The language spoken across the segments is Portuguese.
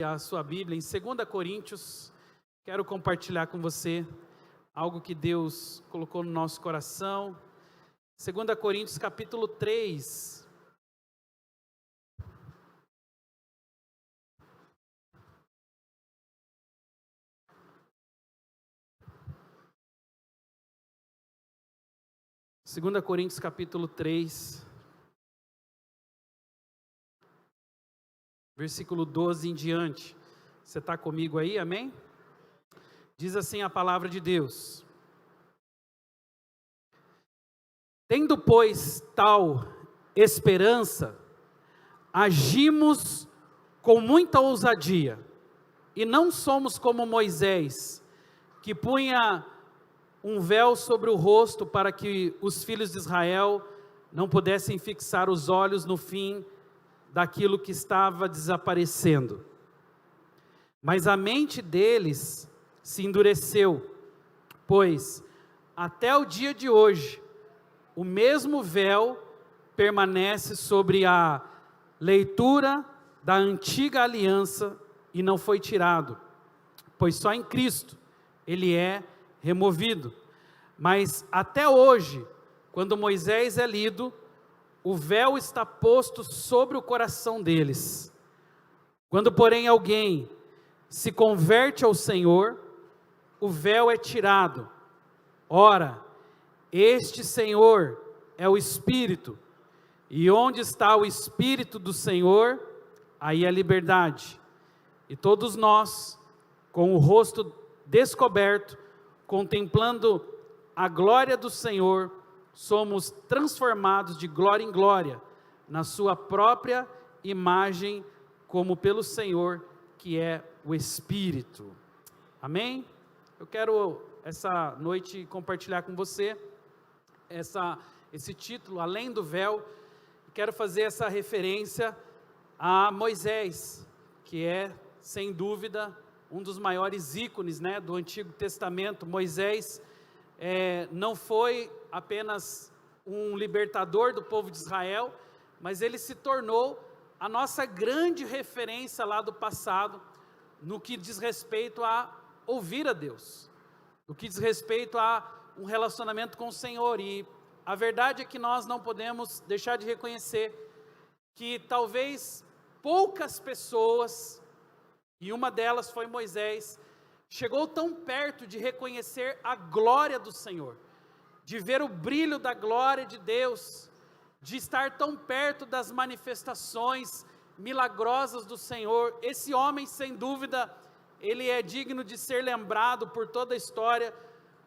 A sua Bíblia em 2 Coríntios, quero compartilhar com você algo que Deus colocou no nosso coração. 2 Coríntios capítulo 3. Segunda Coríntios capítulo 3, versículo 12 em diante. Você está comigo aí, amém? Diz assim a palavra de Deus: tendo, pois, tal esperança, agimos com muita ousadia, e não somos como Moisés, que punha um véu sobre o rosto para que os filhos de Israel não pudessem fixar os olhos no fim daquilo que estava desaparecendo. Mas a mente deles se endureceu, pois até o dia de hoje o mesmo véu permanece sobre a leitura da antiga aliança e não foi tirado, pois só em Cristo ele é removido. Mas até hoje, quando Moisés é lido, o véu está posto sobre o coração deles. Quando, porém, alguém se converte ao Senhor, o véu é tirado. Ora, este Senhor é o Espírito, e onde está o Espírito do Senhor, aí a liberdade. E todos nós, com o rosto descoberto, contemplando a glória do Senhor, somos transformados de glória em glória, na sua própria imagem, como pelo Senhor, que é o Espírito. Amém? Eu quero essa noite compartilhar com você esse título, Além do Véu. Quero fazer essa referência a Moisés, que é, sem dúvida, um dos maiores ícones, do Antigo Testamento. Moisés não foi apenas um libertador do povo de Israel, mas ele se tornou a nossa grande referência lá do passado, no que diz respeito a ouvir a Deus, no que diz respeito a um relacionamento com o Senhor. E a verdade é que nós não podemos deixar de reconhecer que talvez poucas pessoas, e uma delas foi Moisés, chegou tão perto de reconhecer a glória do Senhor, de ver o brilho da glória de Deus, de estar tão perto das manifestações milagrosas do Senhor. Esse homem, sem dúvida, ele é digno de ser lembrado por toda a história,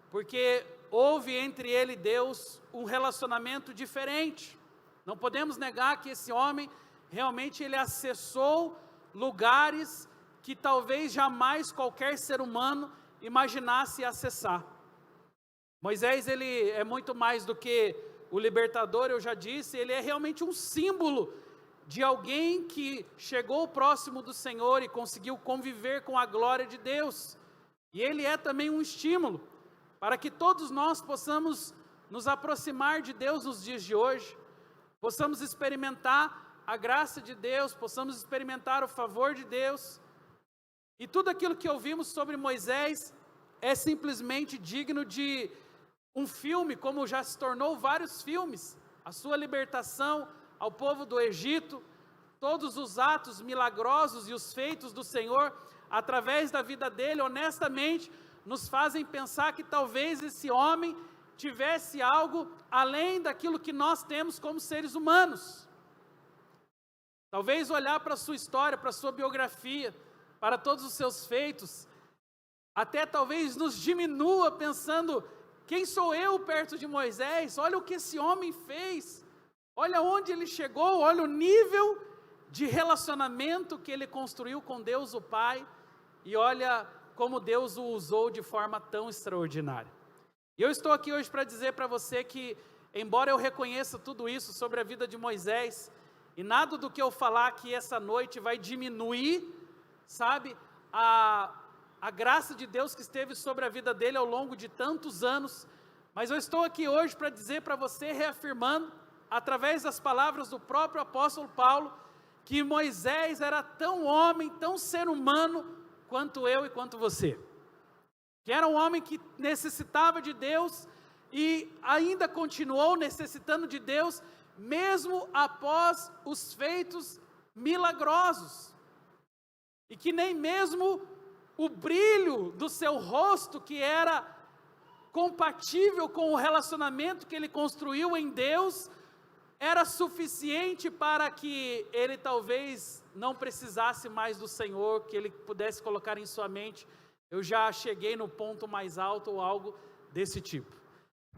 porque houve entre ele e Deus um relacionamento diferente. Não podemos negar que esse homem, realmente ele acessou lugares que talvez jamais qualquer ser humano imaginasse acessar. Moisés, ele é muito mais do que o libertador, eu já disse, ele é realmente um símbolo de alguém que chegou próximo do Senhor e conseguiu conviver com a glória de Deus. E ele é também um estímulo para que todos nós possamos nos aproximar de Deus nos dias de hoje, possamos experimentar a graça de Deus, possamos experimentar o favor de Deus. E tudo aquilo que ouvimos sobre Moisés é simplesmente digno de um filme, como já se tornou vários filmes. A sua libertação ao povo do Egito, todos os atos milagrosos e os feitos do Senhor através da vida dele, honestamente, nos fazem pensar que talvez esse homem tivesse algo além daquilo que nós temos como seres humanos. Talvez olhar para a sua história, para a sua biografia, para todos os seus feitos, até talvez nos diminua pensando: quem sou eu perto de Moisés? Olha o que esse homem fez, olha onde ele chegou, olha o nível de relacionamento que ele construiu com Deus o Pai, e olha como Deus o usou de forma tão extraordinária. E eu estou aqui hoje para dizer para você que, embora eu reconheça tudo isso sobre a vida de Moisés, e nada do que eu falar aqui essa noite vai diminuir, a graça de Deus que esteve sobre a vida dele ao longo de tantos anos, mas eu estou aqui hoje para dizer para você, reafirmando, através das palavras do próprio apóstolo Paulo, que Moisés era tão homem, tão ser humano, quanto eu e quanto você. Que era um homem que necessitava de Deus e ainda continuou necessitando de Deus, mesmo após os feitos milagrosos. E que nem mesmo o brilho do seu rosto, que era compatível com o relacionamento que ele construiu em Deus, era suficiente para que ele talvez não precisasse mais do Senhor, que ele pudesse colocar em sua mente: eu já cheguei no ponto mais alto, ou algo desse tipo.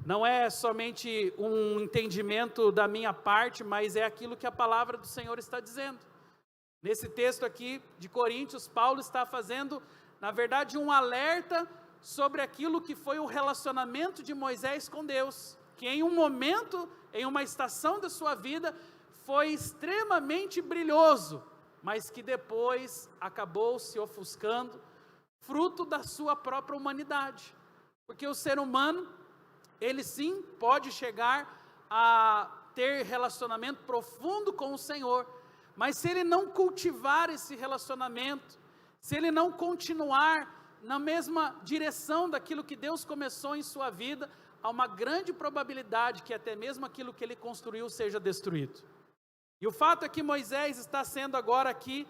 Não é somente um entendimento da minha parte, mas é aquilo que a palavra do Senhor está dizendo. Nesse texto aqui de Coríntios, Paulo está fazendo, na verdade, um alerta sobre aquilo que foi o relacionamento de Moisés com Deus, que em um momento, em uma estação da sua vida, foi extremamente brilhoso, mas que depois acabou se ofuscando, fruto da sua própria humanidade. Porque o ser humano, ele sim pode chegar a ter relacionamento profundo com o Senhor, mas se ele não cultivar esse relacionamento, se ele não continuar na mesma direção daquilo que Deus começou em sua vida, há uma grande probabilidade que até mesmo aquilo que ele construiu seja destruído. E o fato é que Moisés está sendo agora aqui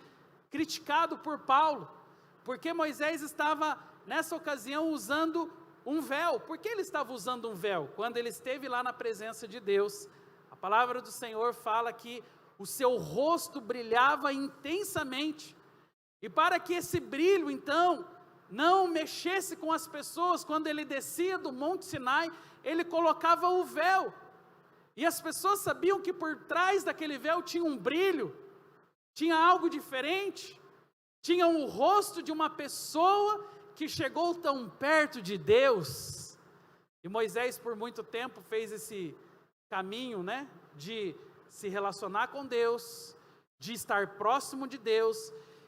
criticado por Paulo, porque Moisés estava nessa ocasião usando um véu. Por que ele estava usando um véu? Quando ele esteve lá na presença de Deus, a palavra do Senhor fala que o seu rosto brilhava intensamente, e para que esse brilho então não mexesse com as pessoas, quando ele descia do Monte Sinai, ele colocava o véu, e as pessoas sabiam que por trás daquele véu tinha um brilho, tinha algo diferente, tinha o rosto de uma pessoa que chegou tão perto de Deus. E Moisés por muito tempo fez esse caminho, de se relacionar com Deus, de estar próximo de Deus,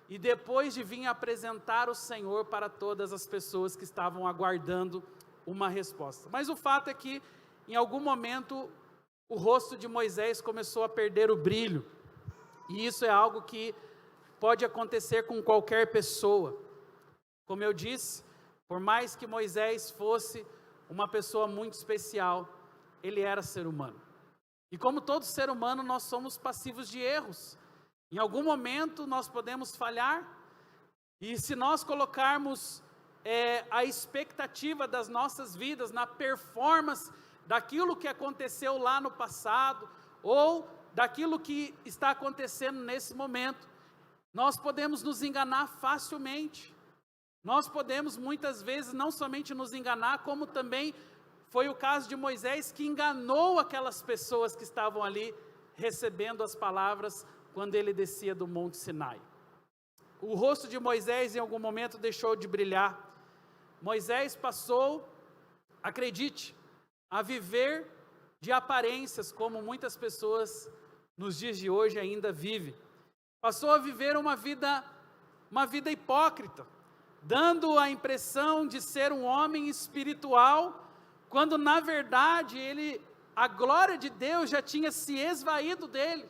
e depois de vir apresentar o Senhor para todas as pessoas que estavam aguardando uma resposta. Mas o fato é que, em algum momento, o rosto de Moisés começou a perder o brilho, e isso é algo que pode acontecer com qualquer pessoa. Como eu disse, por mais que Moisés fosse uma pessoa muito especial, ele era ser humano. E como todo ser humano, nós somos passivos de erros. Em algum momento nós podemos falhar, e se nós colocarmos a expectativa das nossas vidas na performance daquilo que aconteceu lá no passado, ou daquilo que está acontecendo nesse momento, nós podemos nos enganar facilmente. Nós podemos muitas vezes não somente nos enganar, como também foi o caso de Moisés, que enganou aquelas pessoas que estavam ali recebendo as palavras quando ele descia do Monte Sinai. O rosto de Moisés em algum momento deixou de brilhar. Moisés passou, acredite, a viver de aparências, como muitas pessoas nos dias de hoje ainda vivem. Passou a viver uma vida hipócrita, dando a impressão de ser um homem espiritual, quando na verdade a glória de Deus já tinha se esvaído dele.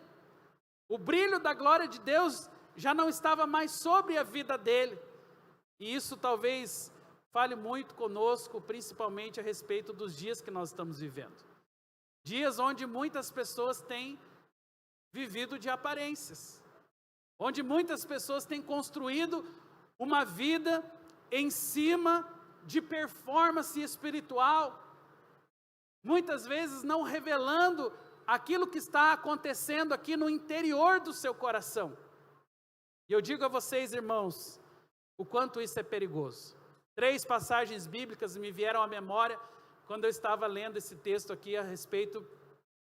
O brilho da glória de Deus já não estava mais sobre a vida dele. E isso talvez fale muito conosco, principalmente a respeito dos dias que nós estamos vivendo. Dias onde muitas pessoas têm vivido de aparências, onde muitas pessoas têm construído uma vida em cima de performance espiritual, muitas vezes não revelando aquilo que está acontecendo aqui no interior do seu coração. E eu digo a vocês, irmãos, o quanto isso é perigoso. 3 passagens bíblicas me vieram à memória quando eu estava lendo esse texto aqui a respeito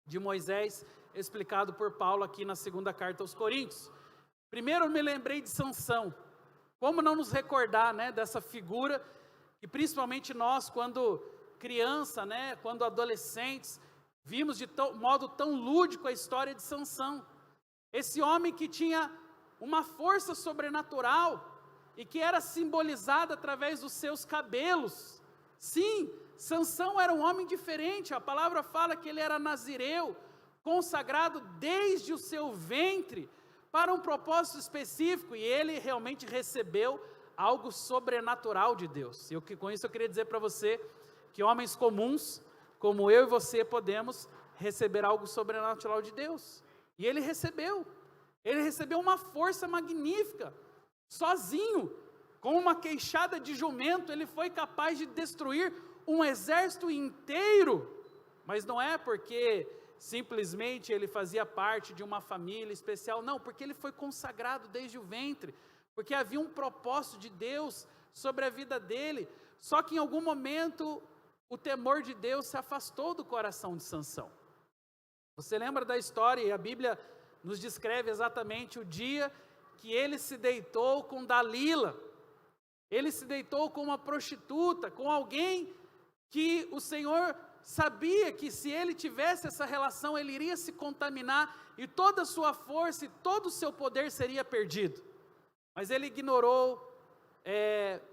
de Moisés, explicado por Paulo aqui na 2ª carta aos Coríntios. Primeiro eu me lembrei de Sansão. Como não nos recordar, dessa figura, e principalmente nós, quando criança, quando adolescentes, vimos de modo tão lúdico a história de Sansão. Esse homem que tinha uma força sobrenatural, e que era simbolizada através dos seus cabelos. Sim, Sansão era um homem diferente, a palavra fala que ele era nazireu, consagrado desde o seu ventre, para um propósito específico, e ele realmente recebeu algo sobrenatural de Deus. E com isso eu queria dizer para você que homens comuns, como eu e você, podemos receber algo sobrenatural de Deus. E ele recebeu uma força magnífica, sozinho, com uma queixada de jumento, ele foi capaz de destruir um exército inteiro, mas não é porque simplesmente ele fazia parte de uma família especial, não, porque ele foi consagrado desde o ventre, porque havia um propósito de Deus sobre a vida dele, só que em algum momento o temor de Deus se afastou do coração de Sansão. Você lembra da história, e a Bíblia nos descreve exatamente o dia que ele se deitou com Dalila, ele se deitou com uma prostituta, com alguém que o Senhor sabia que se ele tivesse essa relação, ele iria se contaminar, e toda a sua força e todo o seu poder seria perdido. Mas ele ignorou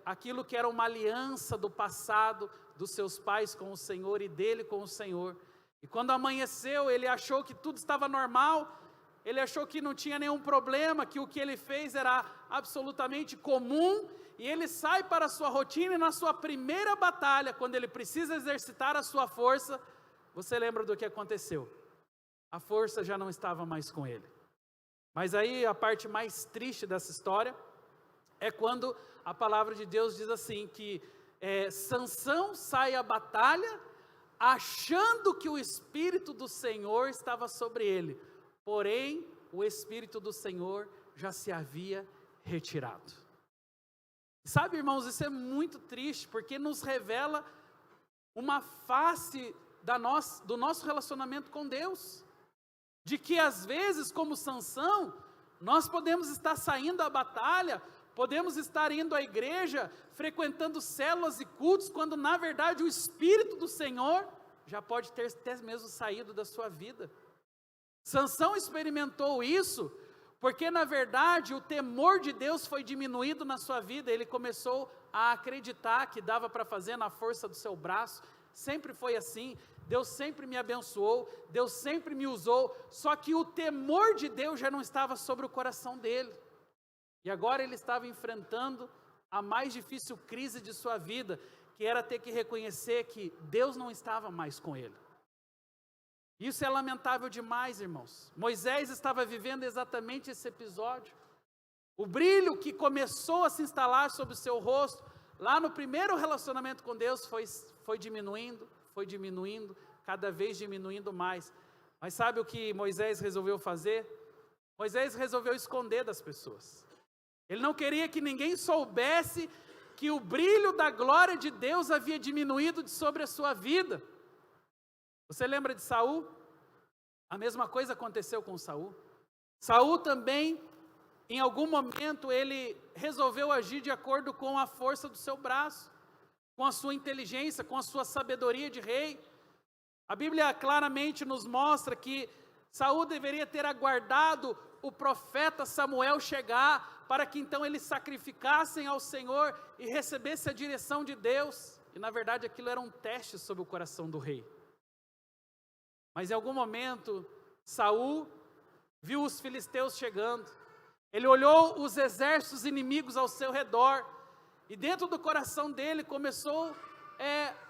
aquilo que era uma aliança do passado, dos seus pais com o Senhor e dele com o Senhor. E quando amanheceu, ele achou que tudo estava normal, ele achou que não tinha nenhum problema, que o que ele fez era absolutamente comum, e ele sai para a sua rotina, e na sua primeira batalha, quando ele precisa exercitar a sua força, você lembra do que aconteceu? A força já não estava mais com ele. Mas aí a parte mais triste dessa história é quando a palavra de Deus diz assim, que Sansão sai à batalha, achando que o Espírito do Senhor estava sobre ele, porém o Espírito do Senhor já se havia retirado. Sabe, irmãos, isso é muito triste, porque nos revela uma face do nosso relacionamento com Deus, de que às vezes, como Sansão, nós podemos estar saindo à batalha, podemos estar indo à igreja, frequentando células e cultos, quando na verdade o Espírito do Senhor já pode ter até mesmo saído da sua vida. Sansão experimentou isso, porque na verdade o temor de Deus foi diminuído na sua vida, ele começou a acreditar que dava para fazer na força do seu braço, sempre foi assim, Deus sempre me abençoou, Deus sempre me usou, só que o temor de Deus já não estava sobre o coração dele, e agora ele estava enfrentando a mais difícil crise de sua vida, que era ter que reconhecer que Deus não estava mais com ele. Isso é lamentável demais, irmãos. Moisés estava vivendo exatamente esse episódio. O brilho que começou a se instalar sobre o seu rosto, lá no primeiro relacionamento com Deus, foi diminuindo, cada vez diminuindo mais. Mas sabe o que Moisés resolveu fazer? Moisés resolveu esconder das pessoas. Ele não queria que ninguém soubesse que o brilho da glória de Deus havia diminuído sobre a sua vida. Você lembra de Saul? A mesma coisa aconteceu com Saul. Saul também, em algum momento, ele resolveu agir de acordo com a força do seu braço, com a sua inteligência, com a sua sabedoria de rei. A Bíblia claramente nos mostra que Saul deveria ter aguardado o profeta Samuel chegar, para que então eles sacrificassem ao Senhor e recebesse a direção de Deus. E na verdade aquilo era um teste sobre o coração do rei. Mas em algum momento, Saul viu os filisteus chegando, ele olhou os exércitos inimigos ao seu redor, e dentro do coração dele começou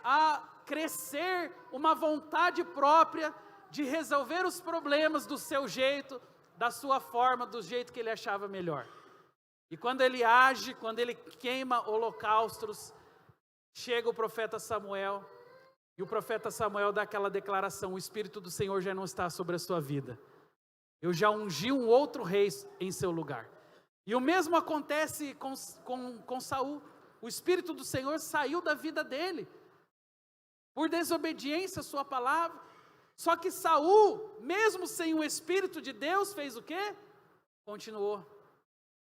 a crescer uma vontade própria de resolver os problemas do seu jeito, da sua forma, do jeito que ele achava melhor. E quando ele age, quando ele queima holocaustos, chega o profeta Samuel, e o profeta Samuel dá aquela declaração: o Espírito do Senhor já não está sobre a sua vida, eu já ungi um outro rei em seu lugar. E o mesmo acontece com Saul. O Espírito do Senhor saiu da vida dele, por desobediência à sua palavra. Só que Saul, mesmo sem o Espírito de Deus, fez o quê?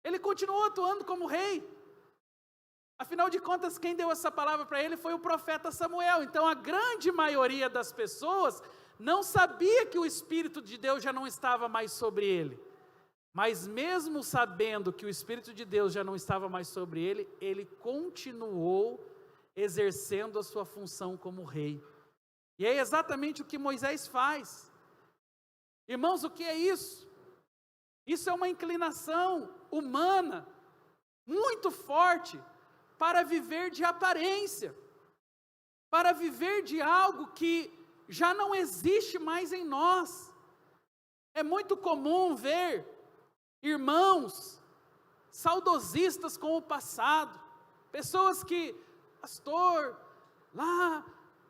Ele continuou atuando como rei. Afinal de contas, quem deu essa palavra para ele foi o profeta Samuel. Então a grande maioria das pessoas não sabia que o Espírito de Deus já não estava mais sobre ele. Mas mesmo sabendo que o Espírito de Deus já não estava mais sobre ele, ele continuou exercendo a sua função como rei. E é exatamente o que Moisés faz. Irmãos, o que é isso? Isso é uma inclinação humana muito forte para viver de aparência, para viver de algo que já não existe mais em nós. É muito comum ver irmãos saudosistas com o passado, pessoas que, pastor, lá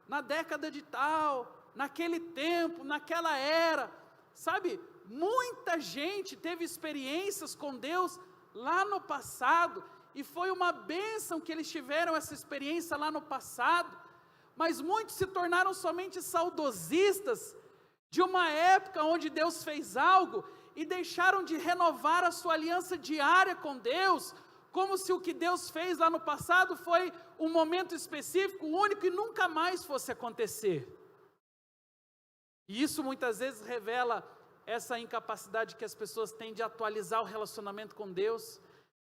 na década de tal, naquele tempo, naquela era, sabe, muita gente teve experiências com Deus lá no passado, e foi uma bênção que eles tiveram essa experiência lá no passado, mas muitos se tornaram somente saudosistas de uma época onde Deus fez algo, e deixaram de renovar a sua aliança diária com Deus, como se o que Deus fez lá no passado foi um momento específico, único, e nunca mais fosse acontecer. E isso muitas vezes revela essa incapacidade que as pessoas têm de atualizar o relacionamento com Deus,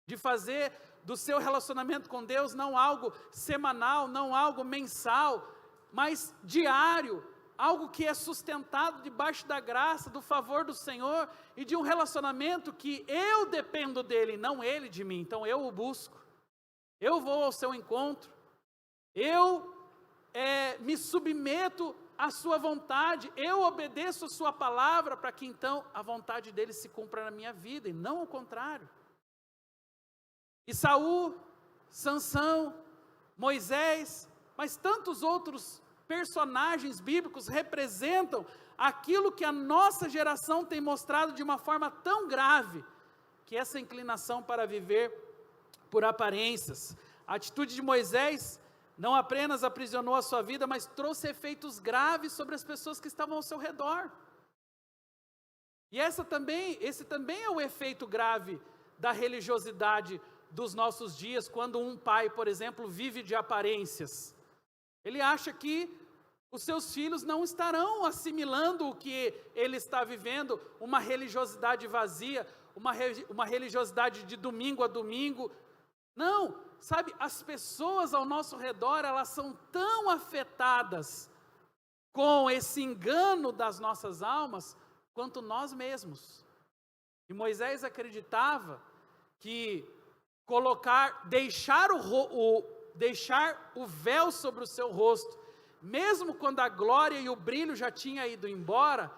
de fazer do seu relacionamento com Deus não algo semanal, não algo mensal, mas diário, algo que é sustentado debaixo da graça, do favor do Senhor, e de um relacionamento que eu dependo dele, não ele de mim. Então eu o busco, eu vou ao seu encontro, eu me submeto à sua vontade, eu obedeço a sua palavra, para que então a vontade dele se cumpra na minha vida, e não o contrário. E Saul, Sansão, Moisés, mas tantos outros personagens bíblicos representam aquilo que a nossa geração tem mostrado de uma forma tão grave, que é essa inclinação para viver por aparências. A atitude de Moisés não apenas aprisionou a sua vida, mas trouxe efeitos graves sobre as pessoas que estavam ao seu redor. E esse também é o efeito grave da religiosidade dos nossos dias, quando um pai, por exemplo, vive de aparências. Ele acha que os seus filhos não estarão assimilando o que ele está vivendo, uma religiosidade vazia, uma religiosidade de domingo a domingo. Não, sabe, as pessoas ao nosso redor, elas são tão afetadas com esse engano das nossas almas, quanto nós mesmos. E Moisés acreditava que deixar o véu sobre o seu rosto, mesmo quando a glória e o brilho já tinham ido embora,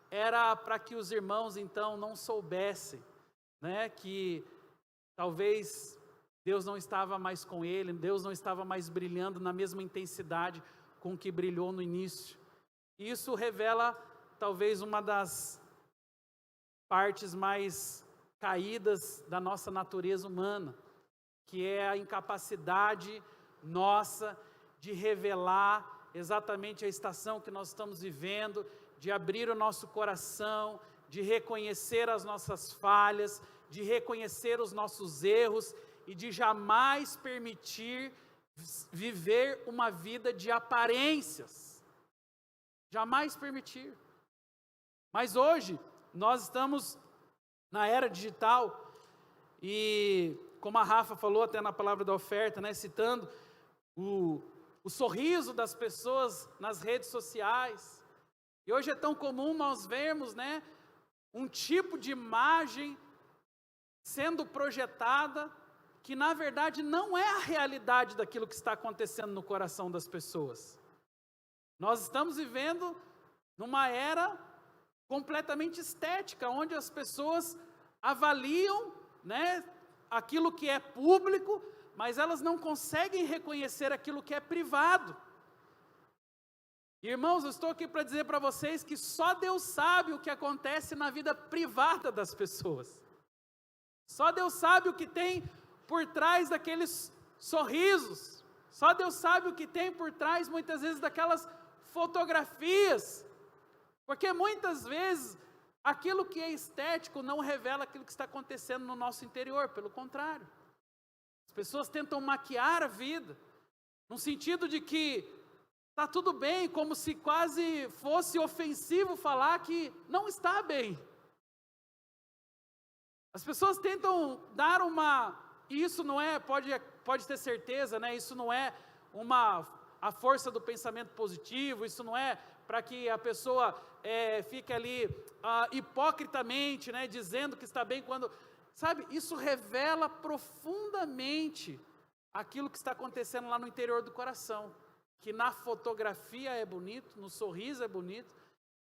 era para que os irmãos então não soubessem, né, que talvez Deus não estava mais com ele, Deus não estava mais brilhando na mesma intensidade com que brilhou no início. Isso revela talvez uma das partes mais caídas da nossa natureza humana, que é a incapacidade nossa de revelar exatamente a estação que nós estamos vivendo, de abrir o nosso coração, de reconhecer as nossas falhas, de reconhecer os nossos erros e de jamais permitir viver uma vida de aparências. Jamais permitir. Mas hoje, nós estamos na era digital e, como a Rafa falou até na palavra da oferta, né, citando o sorriso das pessoas nas redes sociais. E hoje é tão comum nós vermos, né, um tipo de imagem sendo projetada que na verdade não é a realidade daquilo que está acontecendo no coração das pessoas. Nós estamos vivendo numa era completamente estética, onde as pessoas avaliam, né, aquilo que é público, mas elas não conseguem reconhecer aquilo que é privado. Irmãos, eu estou aqui para dizer para vocês que só Deus sabe o que acontece na vida privada das pessoas. Só Deus sabe o que tem por trás daqueles sorrisos. Só Deus sabe o que tem por trás, muitas vezes, daquelas fotografias. Porque muitas vezes, aquilo que é estético não revela aquilo que está acontecendo no nosso interior, pelo contrário. As pessoas tentam maquiar a vida, no sentido de que está tudo bem, como se quase fosse ofensivo falar que não está bem. As pessoas tentam dar e isso não é, pode ter certeza, né? Isso não é a força do pensamento positivo, isso não é para que a pessoa fique ali hipocritamente, né, dizendo que está bem quando... Sabe, isso revela profundamente aquilo que está acontecendo lá no interior do coração. Que na fotografia é bonito, no sorriso é bonito,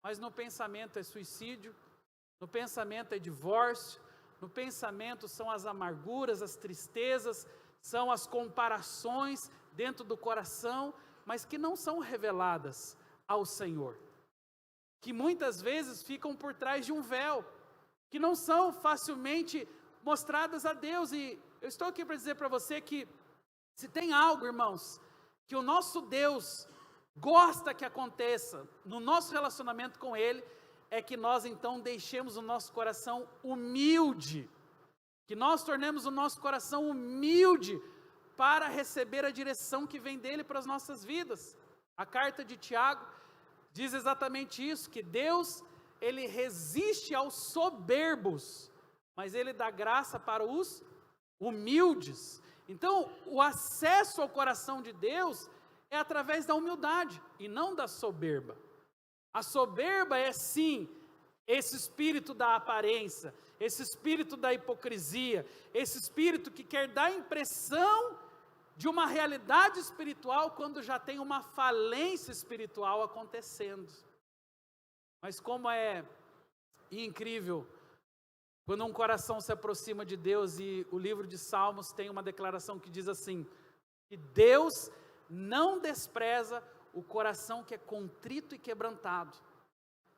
mas no pensamento é suicídio, no pensamento é divórcio, no pensamento são as amarguras, as tristezas, são as comparações dentro do coração, mas que não são reveladas ao Senhor. Que muitas vezes ficam por trás de um véu, que não são facilmente mostradas a Deus. E eu estou aqui para dizer para você que se tem algo, irmãos, que o nosso Deus gosta que aconteça no nosso relacionamento com Ele, é que nós então deixemos o nosso coração humilde, que nós tornemos o nosso coração humilde para receber a direção que vem dEle para as nossas vidas. A carta de Tiago diz exatamente isso, que Deus, Ele resiste aos soberbos, mas Ele dá graça para os humildes. Então, o acesso ao coração de Deus é através da humildade e não da soberba. A soberba é sim esse espírito da aparência, esse espírito da hipocrisia, esse espírito que quer dar a impressão de uma realidade espiritual quando já tem uma falência espiritual acontecendo. Mas como é incrível quando um coração se aproxima de Deus, e o livro de Salmos tem uma declaração que diz assim, que Deus não despreza o coração que é contrito e quebrantado.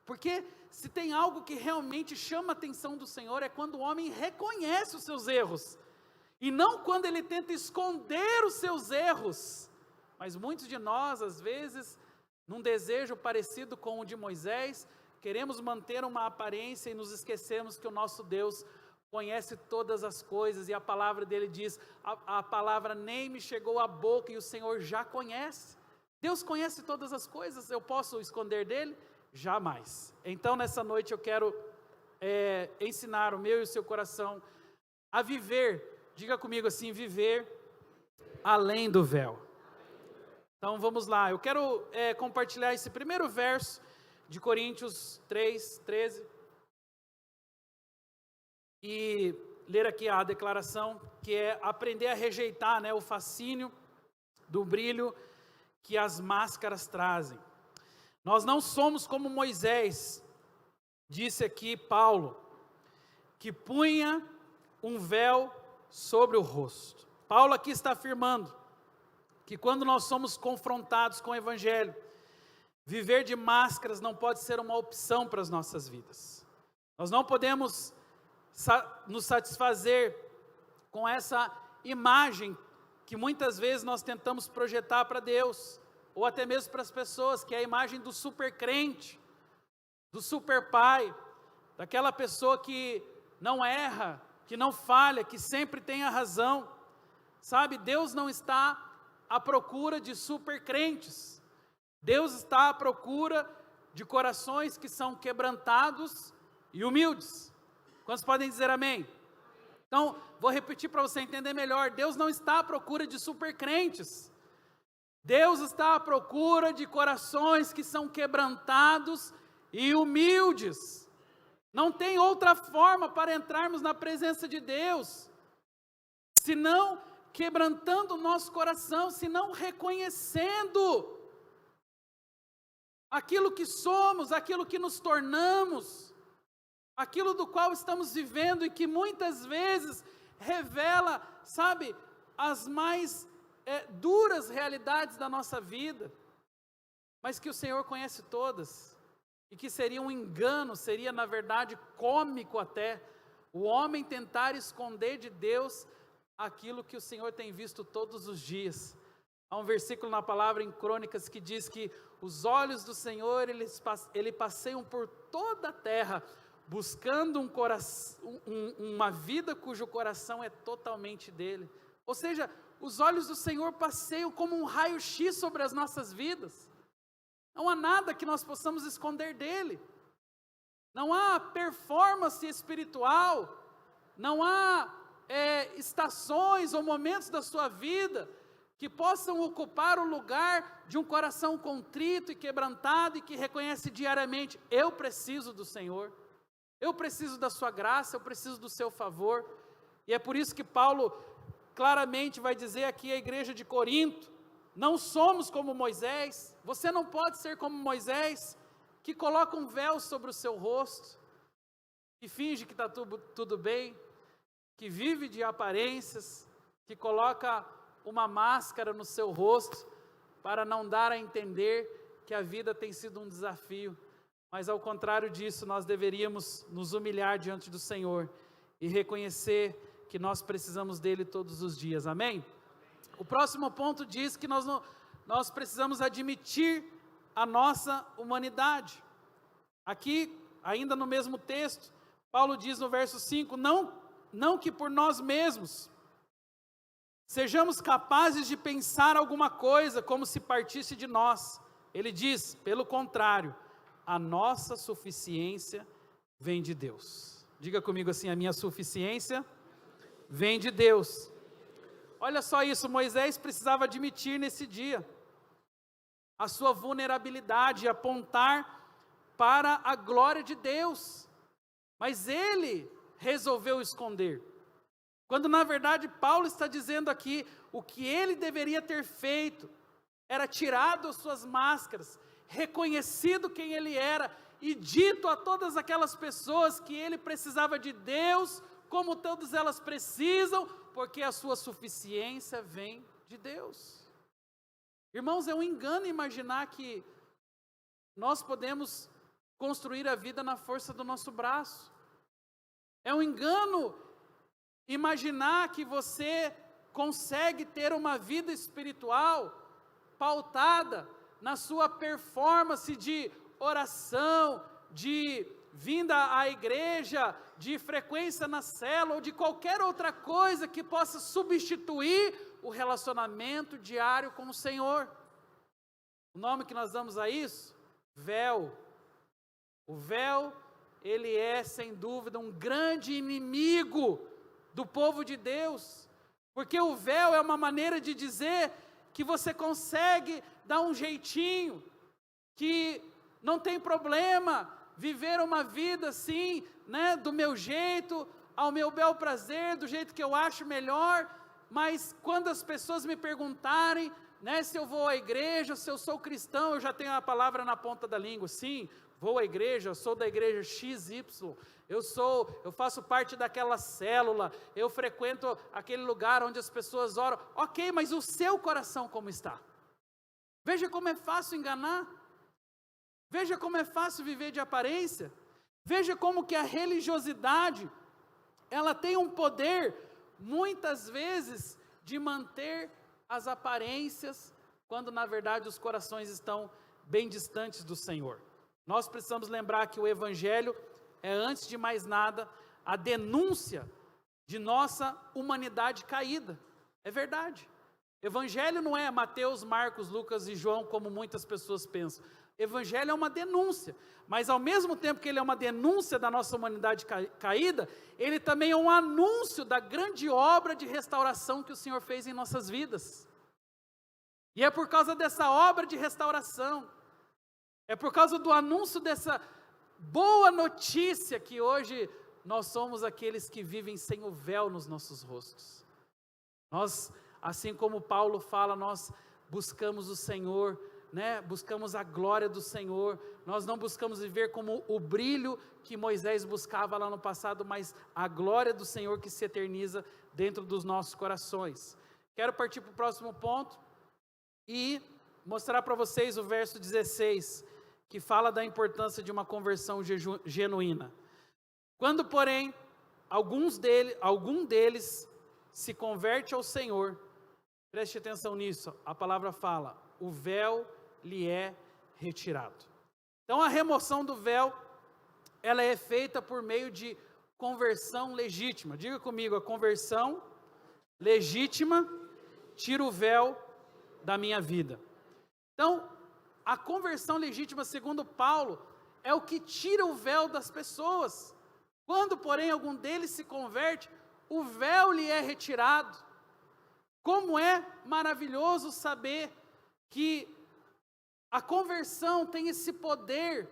Porque se tem algo que realmente chama a atenção do Senhor, é quando o homem reconhece os seus erros, e não quando ele tenta esconder os seus erros. Mas muitos de nós, às vezes, num desejo parecido com o de Moisés, queremos manter uma aparência e nos esquecemos que o nosso Deus conhece todas as coisas, e a palavra dele diz, a palavra nem me chegou à boca e o Senhor já conhece. Deus conhece todas as coisas, eu posso esconder dele? Jamais. Então nessa noite eu quero ensinar o meu e o seu coração a viver, diga comigo assim, viver além do véu. Então vamos lá, eu quero compartilhar esse primeiro verso de Coríntios 3, 13, e ler aqui a declaração, que é aprender a rejeitar, né, o fascínio do brilho que as máscaras trazem. Nós não somos como Moisés, disse aqui Paulo, que punha um véu sobre o rosto. Paulo aqui está afirmando que quando nós somos confrontados com o Evangelho, viver de máscaras não pode ser uma opção para as nossas vidas. Nós não podemos nos satisfazer com essa imagem que muitas vezes nós tentamos projetar para Deus, ou até mesmo para as pessoas, que é a imagem do super crente, do super pai, daquela pessoa que não erra, que não falha, que sempre tem a razão. Sabe, Deus não está à procura de super crentes. Deus está à procura de corações que são quebrantados e humildes. Quantos podem dizer amém? Então, vou repetir para você entender melhor. Deus não está à procura de super crentes. Deus está à procura de corações que são quebrantados e humildes. Não tem outra forma para entrarmos na presença de Deus, senão quebrantando o nosso coração, senão reconhecendo aquilo que somos, aquilo que nos tornamos, aquilo do qual estamos vivendo e que muitas vezes revela, sabe, as mais duras realidades da nossa vida, mas que o Senhor conhece todas, e que seria um engano, seria na verdade cômico até, o homem tentar esconder de Deus aquilo que o Senhor tem visto todos os dias. Há um versículo na palavra em Crônicas que diz que os olhos do Senhor, ele passeiam por toda a terra, buscando uma vida cujo coração é totalmente dele. Ou seja, os olhos do Senhor passeiam como um raio-x sobre as nossas vidas. Não há nada que nós possamos esconder dele. Não há performance espiritual, não há estações ou momentos da sua vida que possam ocupar o lugar de um coração contrito e quebrantado e que reconhece diariamente: eu preciso do Senhor, eu preciso da sua graça, eu preciso do seu favor. E é por isso que Paulo claramente vai dizer aqui à igreja de Corinto: não somos como Moisés. Você não pode ser como Moisés, que coloca um véu sobre o seu rosto, que finge que está tudo bem, que vive de aparências, que coloca uma máscara no seu rosto, para não dar a entender que a vida tem sido um desafio. Mas ao contrário disso, nós deveríamos nos humilhar diante do Senhor e reconhecer que nós precisamos dele todos os dias, amém? O próximo ponto diz que nós precisamos admitir a nossa humanidade. Aqui, ainda no mesmo texto, Paulo diz no verso 5, não que por nós mesmos sejamos capazes de pensar alguma coisa como se partisse de nós. Ele diz, pelo contrário, a nossa suficiência vem de Deus. Diga comigo assim: a minha suficiência vem de Deus. Olha só isso, Moisés precisava admitir nesse dia a sua vulnerabilidade e apontar para a glória de Deus, mas ele resolveu esconder, quando na verdade Paulo está dizendo aqui, o que ele deveria ter feito, era tirado as suas máscaras, reconhecido quem ele era, e dito a todas aquelas pessoas que ele precisava de Deus, como todas elas precisam, porque a sua suficiência vem de Deus. Irmãos, é um engano imaginar que nós podemos construir a vida na força do nosso braço. É um engano imaginar que você consegue ter uma vida espiritual pautada na sua performance de oração, de vinda à igreja, de frequência na célula ou de qualquer outra coisa que possa substituir o relacionamento diário com o Senhor. O nome que nós damos a isso? Véu. O véu, ele é sem dúvida um grande inimigo do povo de Deus, porque o véu é uma maneira de dizer que você consegue dar um jeitinho, que não tem problema viver uma vida assim, né, do meu jeito, ao meu bel prazer, do jeito que eu acho melhor, mas quando as pessoas me perguntarem, né, se eu vou à igreja, se eu sou cristão, eu já tenho a palavra na ponta da língua: sim, vou à igreja, eu sou da igreja XY, eu faço parte daquela célula, eu frequento aquele lugar onde as pessoas oram. Ok, mas o seu coração como está? Veja como é fácil enganar, veja como é fácil viver de aparência, veja como que a religiosidade, ela tem um poder, muitas vezes, de manter as aparências, quando na verdade os corações estão bem distantes do Senhor. Nós precisamos lembrar que o Evangelho é, antes de mais nada, a denúncia de nossa humanidade caída. É verdade. Evangelho não é Mateus, Marcos, Lucas e João, como muitas pessoas pensam. Evangelho é uma denúncia, mas ao mesmo tempo que ele é uma denúncia da nossa humanidade caída, ele também é um anúncio da grande obra de restauração que o Senhor fez em nossas vidas. E é por causa dessa obra de restauração, é por causa do anúncio dessa boa notícia que hoje nós somos aqueles que vivem sem o véu nos nossos rostos. Nós, assim como Paulo fala, nós buscamos o Senhor, né? Buscamos a glória do Senhor. Nós não buscamos viver como o brilho que Moisés buscava lá no passado, mas a glória do Senhor que se eterniza dentro dos nossos corações. Quero partir para o próximo ponto e mostrar para vocês o verso 16, que fala da importância de uma conversão genuína. Quando, porém, algum deles se converte ao Senhor, preste atenção nisso, a palavra fala, o véu lhe é retirado. Então a remoção do véu, ela é feita por meio de conversão legítima. Diga comigo, a conversão legítima tira o véu da minha vida. Então, a conversão legítima, segundo Paulo, é o que tira o véu das pessoas. Quando, porém, algum deles se converte, o véu lhe é retirado. Como é maravilhoso saber que a conversão tem esse poder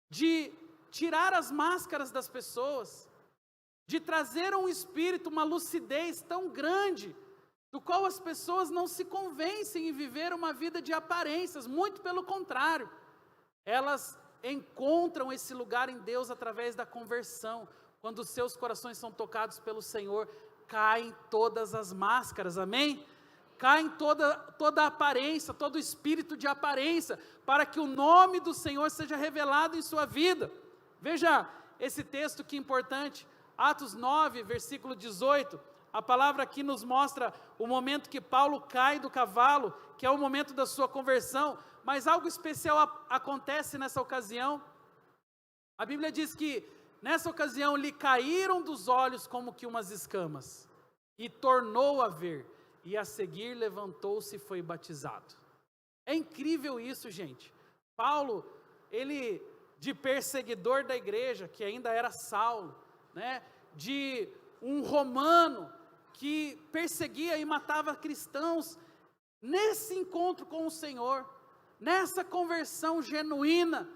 de tirar as máscaras das pessoas, de trazer um espírito, uma lucidez tão grande, do qual as pessoas não se convencem em viver uma vida de aparências, muito pelo contrário, elas encontram esse lugar em Deus através da conversão. Quando os seus corações são tocados pelo Senhor, caem todas as máscaras, amém? Caem toda a aparência, todo o espírito de aparência, para que o nome do Senhor seja revelado em sua vida. Veja esse texto que importante, Atos 9, versículo 18, a palavra aqui nos mostra o momento que Paulo cai do cavalo, que é o momento da sua conversão, mas algo especial acontece nessa ocasião. A Bíblia diz que nessa ocasião lhe caíram dos olhos como que umas escamas, e tornou a ver, e a seguir levantou-se e foi batizado. É incrível isso, gente. Paulo, ele de perseguidor da igreja, que ainda era Saulo, né, de um romano que perseguia e matava cristãos, nesse encontro com o Senhor, nessa conversão genuína,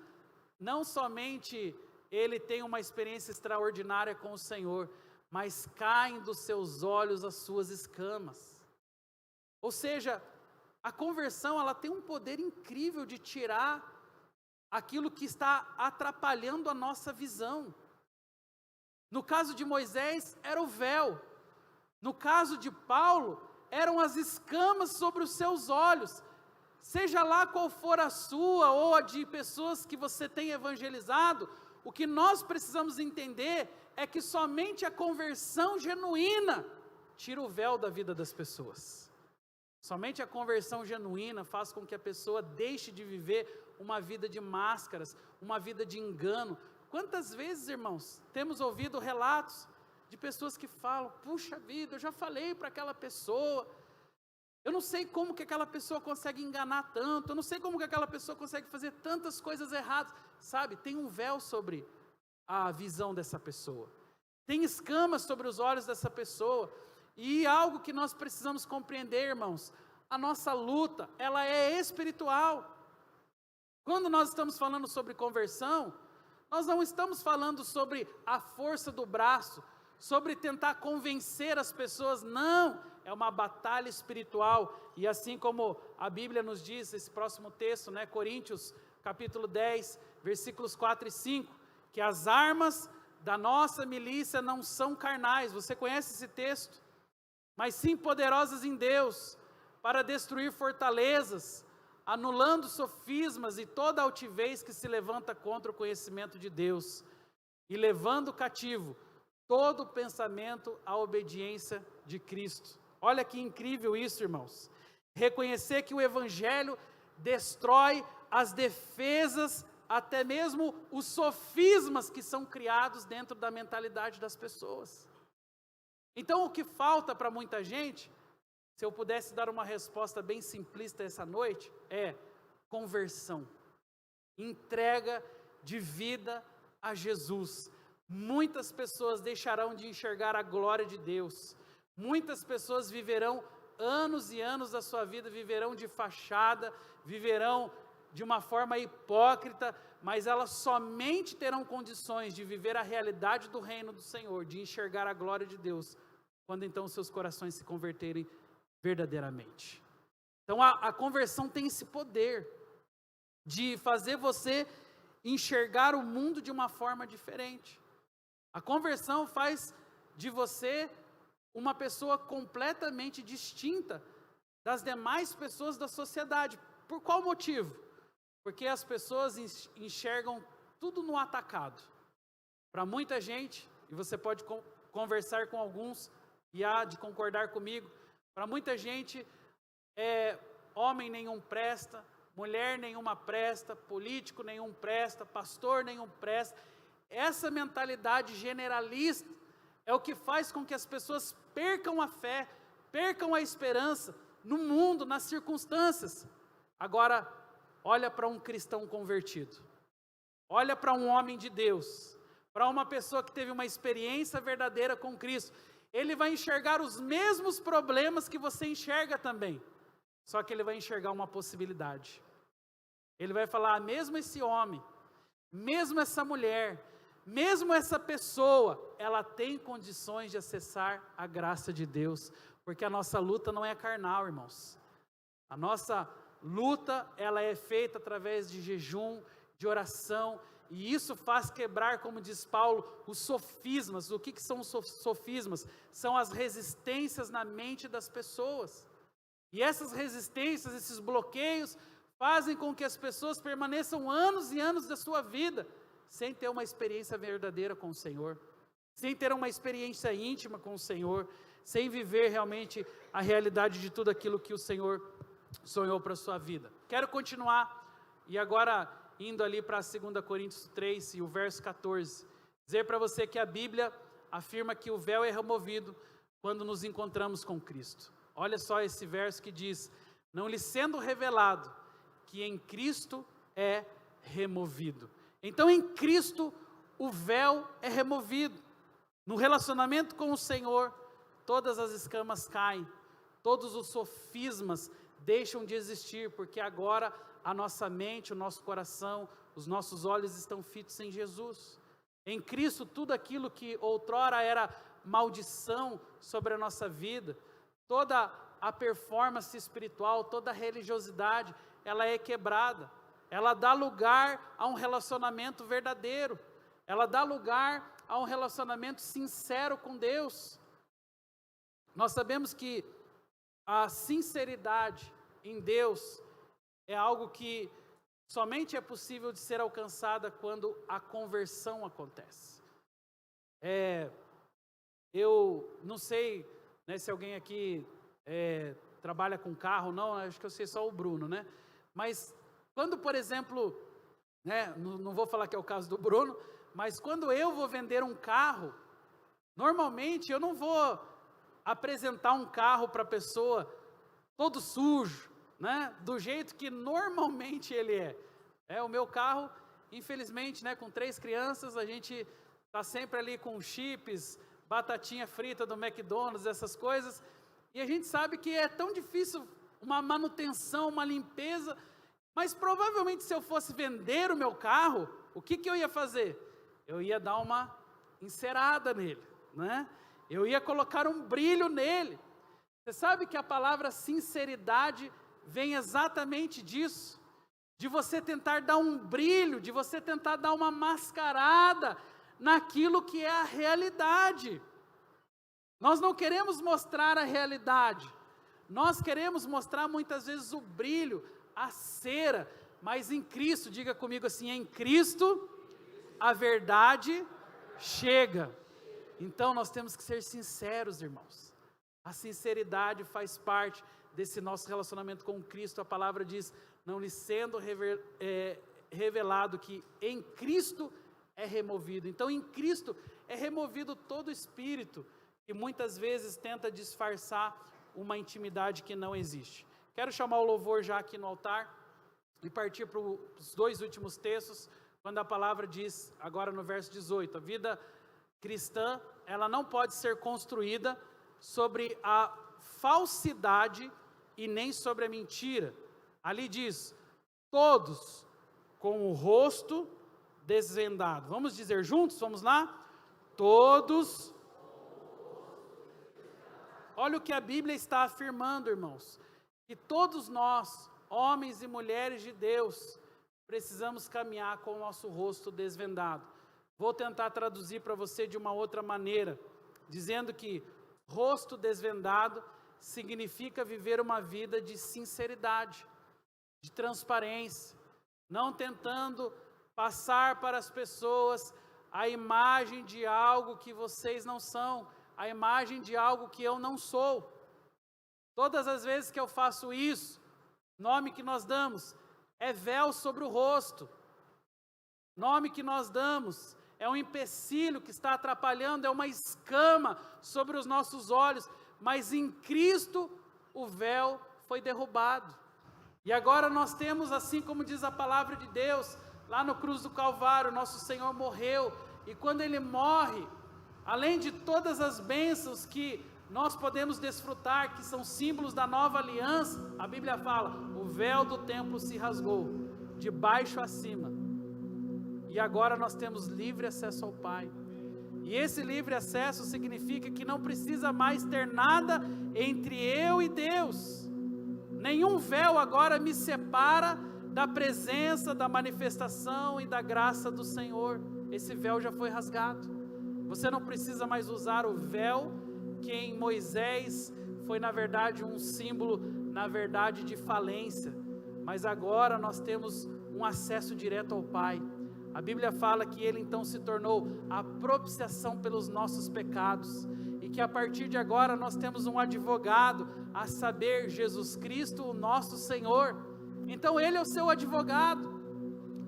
não somente ele tem uma experiência extraordinária com o Senhor, mas caem dos seus olhos as suas escamas. Ou seja, a conversão, ela tem um poder incrível de tirar aquilo que está atrapalhando a nossa visão. No caso de Moisés, era o véu. No caso de Paulo, eram as escamas sobre os seus olhos. Seja lá qual for a sua ou a de pessoas que você tem evangelizado, o que nós precisamos entender é que somente a conversão genuína tira o véu da vida das pessoas. Somente a conversão genuína faz com que a pessoa deixe de viver uma vida de máscaras, uma vida de engano. Quantas vezes, irmãos, temos ouvido relatos de pessoas que falam: puxa vida, eu já falei para aquela pessoa, eu não sei como que aquela pessoa consegue enganar tanto, eu não sei como que aquela pessoa consegue fazer tantas coisas erradas. Sabe, tem um véu sobre a visão dessa pessoa, tem escamas sobre os olhos dessa pessoa, e algo que nós precisamos compreender, irmãos, a nossa luta, ela é espiritual. Quando nós estamos falando sobre conversão, nós não estamos falando sobre a força do braço, sobre tentar convencer as pessoas, não, é uma batalha espiritual, e assim como a Bíblia nos diz, esse próximo texto, né, Coríntios, capítulo 10, versículos 4 e 5, que as armas da nossa milícia não são carnais, você conhece esse texto? Mas sim poderosas em Deus, para destruir fortalezas, anulando sofismas e toda altivez que se levanta contra o conhecimento de Deus, e levando cativo todo pensamento à obediência de Cristo. Olha que incrível isso, irmãos. Reconhecer que o Evangelho destrói as defesas, até mesmo os sofismas que são criados dentro da mentalidade das pessoas. Então o que falta para muita gente, se eu pudesse dar uma resposta bem simplista essa noite, é conversão, entrega de vida a Jesus. Muitas pessoas deixarão de enxergar a glória de Deus, muitas pessoas viverão anos e anos da sua vida, viverão de fachada, viverão de uma forma hipócrita, mas elas somente terão condições de viver a realidade do reino do Senhor, de enxergar a glória de Deus, quando então seus corações se converterem verdadeiramente. Então a conversão tem esse poder de fazer você enxergar o mundo de uma forma diferente. A conversão faz de você uma pessoa completamente distinta das demais pessoas da sociedade. Por qual motivo? Porque as pessoas enxergam tudo no atacado. Para muita gente, e você pode conversar com alguns e há de concordar comigo, para muita gente, homem nenhum presta, mulher nenhuma presta, político nenhum presta, pastor nenhum presta. Essa mentalidade generalista é o que faz com que as pessoas percam a fé, percam a esperança no mundo, nas circunstâncias. Agora, olha para um cristão convertido, olha para um homem de Deus, para uma pessoa que teve uma experiência verdadeira com Cristo. ele vai enxergar os mesmos problemas que você enxerga também. Só que ele vai enxergar uma possibilidade. Ele vai falar, mesmo esse homem, mesmo essa mulher, mesmo essa pessoa, ela tem condições de acessar a graça de Deus, porque a nossa luta não é carnal, irmãos. A nossa luta, ela é feita através de jejum, de oração, e isso faz quebrar, como diz Paulo, os sofismas. O que são os sofismas? São as resistências na mente das pessoas. E essas resistências, esses bloqueios, fazem com que as pessoas permaneçam anos e anos da sua vida, sem ter uma experiência verdadeira com o Senhor, sem ter uma experiência íntima com o Senhor, sem viver realmente a realidade de tudo aquilo que o Senhor sonhou para a sua vida. Quero continuar, e agora indo ali para 2 Coríntios 3 e o verso 14, dizer para você que a Bíblia afirma que o véu é removido quando nos encontramos com Cristo. Olha só esse verso que diz, não lhe sendo revelado que em Cristo é removido. Então em Cristo o véu é removido. No relacionamento com o Senhor, todas as escamas caem, todos os sofismas deixam de existir, porque agora a nossa mente, o nosso coração, os nossos olhos estão fitos em Jesus. Em Cristo, tudo aquilo que outrora era maldição sobre a nossa vida, toda a performance espiritual, toda a religiosidade, ela é quebrada. Ela dá lugar a um relacionamento verdadeiro. Ela dá lugar a um relacionamento sincero com Deus. Nós sabemos que a sinceridade em Deus é algo que somente é possível de ser alcançada quando a conversão acontece. Eu não sei, né, se alguém aqui trabalha com carro, não, acho que eu sei só o Bruno, né? Mas quando, por exemplo, né, não vou falar que é o caso do Bruno, mas quando eu vou vender um carro, normalmente eu não vou apresentar um carro para a pessoa todo sujo, né, do jeito que normalmente ele é. O meu carro, infelizmente, né, com 3 crianças, a gente está sempre ali com chips, batatinha frita do McDonald's, essas coisas, e a gente sabe que é tão difícil uma manutenção, uma limpeza, mas provavelmente se eu fosse vender o meu carro, o que eu ia fazer? Eu ia dar uma encerada nele, né? Eu ia colocar um brilho nele. Você sabe que a palavra sinceridade vem exatamente disso, de você tentar dar um brilho, de você tentar dar uma mascarada naquilo que é a realidade. Nós não queremos mostrar a realidade, nós queremos mostrar muitas vezes o brilho, a cera, mas em Cristo, diga comigo assim, em Cristo a verdade chega. Então nós temos que ser sinceros, irmãos. A sinceridade faz parte desse nosso relacionamento com Cristo. A palavra diz, não lhe sendo revelado que em Cristo é removido. Então em Cristo é removido todo espírito que muitas vezes tenta disfarçar uma intimidade que não existe. Quero chamar o louvor já aqui no altar e partir para os 2 últimos textos, quando a palavra diz, agora no verso 18, a vida cristã, ela não pode ser construída sobre a falsidade e nem sobre a mentira. Ali diz, todos com o rosto desvendado. Vamos dizer juntos, vamos lá? Todos. Olha o que a Bíblia está afirmando, irmãos, que todos nós, homens e mulheres de Deus, precisamos caminhar com o nosso rosto desvendado. Vou tentar traduzir para você de uma outra maneira, dizendo que rosto desvendado significa viver uma vida de sinceridade, de transparência, não tentando passar para as pessoas a imagem de algo que vocês não são, a imagem de algo que eu não sou. Todas as vezes que eu faço isso, nome que nós damos é véu sobre o rosto, nome que nós damos é um empecilho que está atrapalhando, é uma escama sobre os nossos olhos, mas em Cristo o véu foi derrubado, e agora nós temos, assim como diz a palavra de Deus, lá no cruz do Calvário, nosso Senhor morreu, e quando Ele morre, além de todas as bênçãos que nós podemos desfrutar, que são símbolos da nova aliança, a Bíblia fala, o véu do templo se rasgou, de baixo a cima, e agora nós temos livre acesso ao Pai. E esse livre acesso significa que não precisa mais ter nada entre eu e Deus. Nenhum véu agora me separa da presença, da manifestação e da graça do Senhor. Esse véu já foi rasgado. Você não precisa mais usar o véu, que em Moisés foi na verdade um símbolo, na verdade, de falência. Mas agora nós temos um acesso direto ao Pai. A Bíblia fala que Ele então se tornou a propiciação pelos nossos pecados, e que a partir de agora nós temos um advogado, a saber, Jesus Cristo, o nosso Senhor. Então Ele é o seu advogado.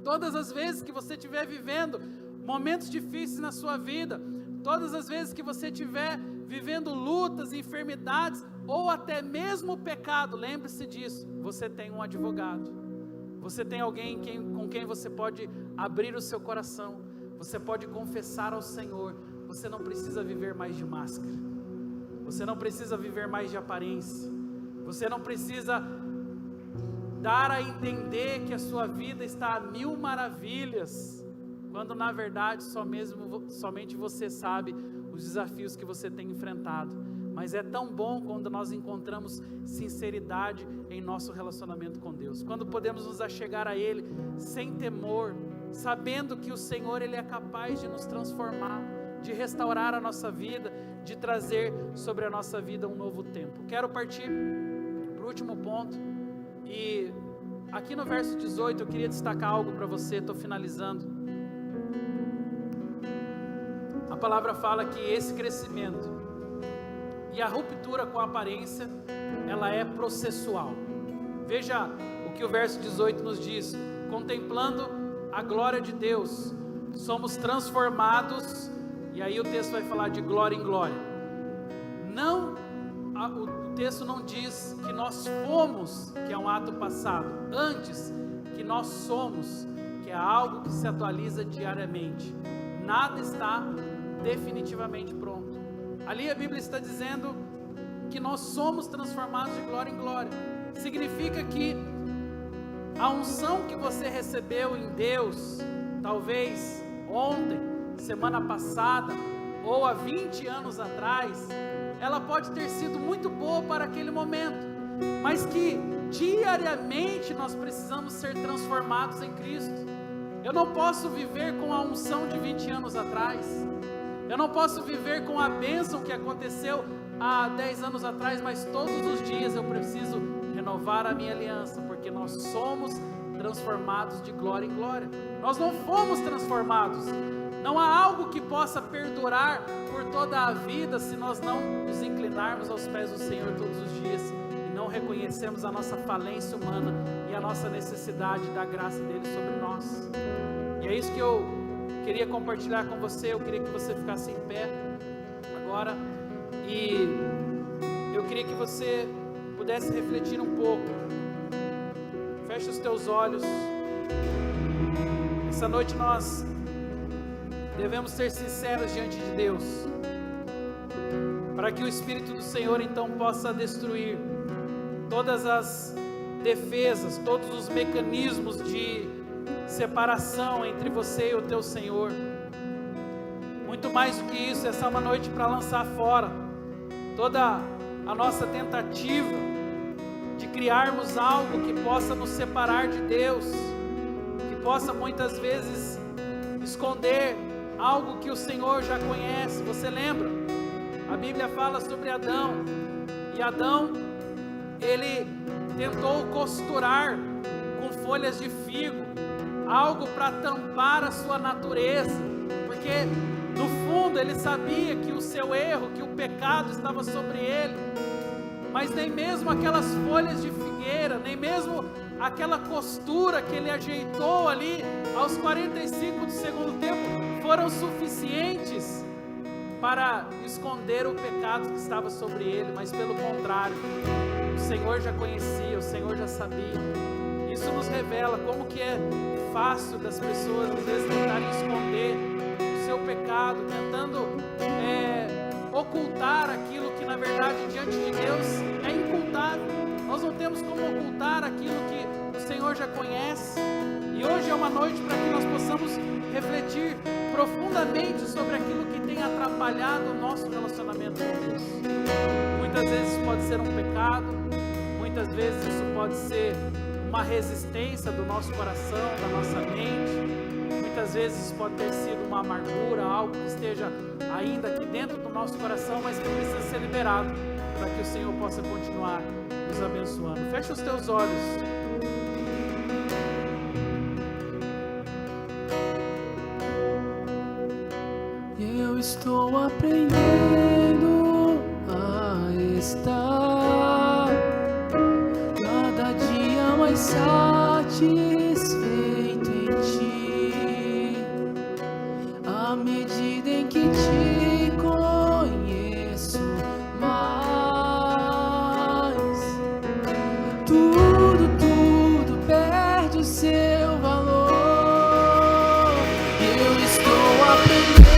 Todas as vezes que você estiver vivendo momentos difíceis na sua vida, todas as vezes que você estiver vivendo lutas, enfermidades, ou até mesmo o pecado, lembre-se disso, você tem um advogado. Você tem alguém com quem você pode abrir o seu coração, você pode confessar ao Senhor. Você não precisa viver mais de máscara, você não precisa viver mais de aparência, você não precisa dar a entender que a sua vida está a mil maravilhas, quando na verdade somente você sabe os desafios que você tem enfrentado. Mas é tão bom quando nós encontramos sinceridade em nosso relacionamento com Deus, quando podemos nos achegar a Ele sem temor, sabendo que o Senhor Ele é capaz de nos transformar, de restaurar a nossa vida, de trazer sobre a nossa vida um novo tempo. Quero partir para o último ponto, e aqui no verso 18 eu queria destacar algo para você, estou finalizando. A palavra fala que esse crescimento e a ruptura com a aparência, ela é processual. Veja o que o verso 18 nos diz: contemplando a glória de Deus, somos transformados, e aí o texto vai falar de glória em glória. O texto não diz que nós fomos, que é um ato passado, antes que nós somos, que é algo que se atualiza diariamente. Nada está definitivamente pronto. Ali a Bíblia está dizendo que nós somos transformados de glória em glória. Significa que a unção que você recebeu em Deus, talvez ontem, semana passada, ou há 20 anos atrás, ela pode ter sido muito boa para aquele momento, mas que diariamente nós precisamos ser transformados em Cristo. Eu não posso viver com a unção de 20 anos atrás, eu não posso viver com a bênção que aconteceu há 10 anos atrás, mas todos os dias eu preciso renovar a minha aliança, porque nós somos transformados de glória em glória. Nós não fomos transformados. Não há algo que possa perdurar por toda a vida se nós não nos inclinarmos aos pés do Senhor todos os dias e não reconhecemos a nossa falência humana e a nossa necessidade da graça dele sobre nós. E é isso que eu queria compartilhar com você. Eu queria que você ficasse em pé agora, e eu queria que você pudesse refletir um pouco. Feche os teus olhos. Essa noite nós devemos ser sinceros diante de Deus, para que o Espírito do Senhor então possa destruir todas as defesas, todos os mecanismos de separação entre você e o teu Senhor. Muito mais do que isso, essa é uma noite para lançar fora toda a nossa tentativa de criarmos algo que possa nos separar de Deus, que possa muitas vezes esconder algo que o Senhor já conhece. Você lembra? A Bíblia fala sobre Adão, e Adão, ele tentou costurar com folhas de figo, algo para tampar a sua natureza, porque no fundo ele sabia que o seu erro, que o pecado estava sobre ele, mas nem mesmo aquelas folhas de figueira, nem mesmo aquela costura que ele ajeitou ali aos 45 do segundo tempo foram suficientes para esconder o pecado que estava sobre ele, mas pelo contrário, o Senhor já conhecia, o Senhor já sabia. Isso nos revela como que é fácil das pessoas às vezes tentarem esconder o seu pecado, tentando ocultar aquilo que na verdade diante de Deus é incultável. Nós não temos como ocultar aquilo que o Senhor já conhece. E hoje é uma noite para que nós possamos refletir profundamente sobre aquilo que tem atrapalhado o nosso relacionamento com Deus. Muitas vezes isso pode ser um pecado, muitas vezes isso pode ser uma resistência do nosso coração, da nossa mente. Muitas vezes isso pode ter sido uma amargura, algo que esteja ainda aqui dentro do nosso coração, mas que precisa ser liberado para que o Senhor possa continuar nos abençoando. Fecha os teus olhos. Eu estou aprendendo a estar cada dia mais satisfeito em Ti, à medida em que Te conheço mais. Tudo perde o seu valor. Eu estou aprendendo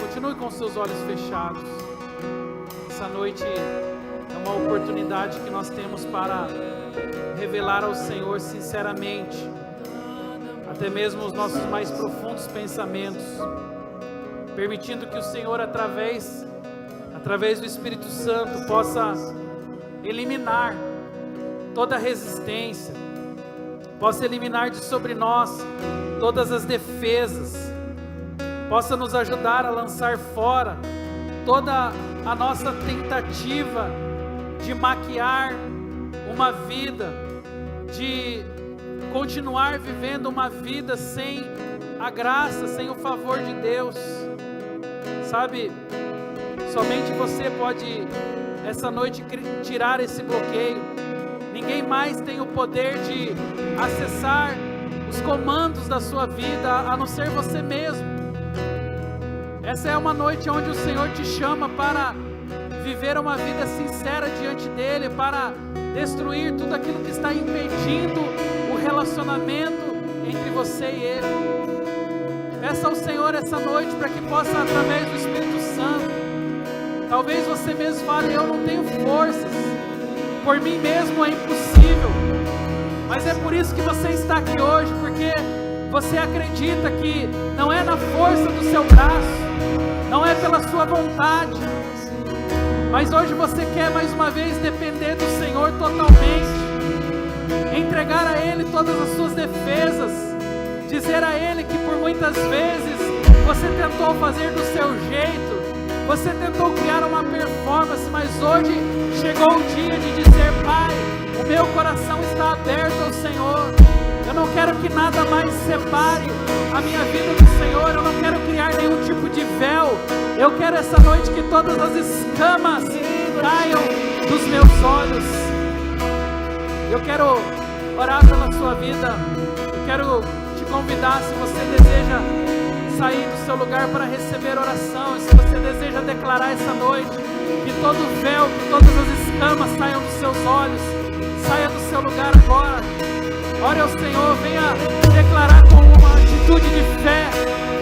Continue com seus olhos fechados. Essa noite é uma oportunidade que nós temos para revelar ao Senhor sinceramente, até mesmo os nossos mais profundos pensamentos, permitindo que o Senhor, através do Espírito Santo, possa eliminar toda resistência, possa eliminar de sobre nós todas as defesas, possa nos ajudar a lançar fora toda a nossa tentativa de maquiar uma vida, de continuar vivendo uma vida sem a graça, sem o favor de Deus. Sabe, somente você pode essa noite tirar esse bloqueio. Ninguém mais tem o poder de acessar os comandos da sua vida a não ser você mesmo. Essa é uma noite onde o Senhor te chama para viver uma vida sincera diante dEle, para destruir tudo aquilo que está impedindo o relacionamento entre você e Ele. Peça ao Senhor essa noite para que possa, através do Espírito Santo, talvez você mesmo fale: eu não tenho forças, por mim mesmo é impossível. Mas é por isso que você está aqui hoje, porque você acredita que não é na força do seu braço, não é pela sua vontade, mas hoje você quer mais uma vez depender do Senhor totalmente, entregar a Ele todas as suas defesas, dizer a Ele que por muitas vezes você tentou fazer do seu jeito, você tentou criar uma performance, mas hoje chegou o dia de dizer: Pai, o meu coração está aberto ao Senhor. Eu não quero que nada mais separe a minha vida do Senhor. Eu não quero criar nenhum tipo de véu. Eu quero essa noite que todas as escamas caiam dos meus olhos. Eu quero orar pela sua vida. Eu quero te convidar, se você deseja sair do seu lugar para receber oração, e se você deseja declarar essa noite que todo véu, que todas as escamas saiam dos seus olhos, saia do seu lugar agora. Ore ao Senhor, venha declarar com uma atitude de fé,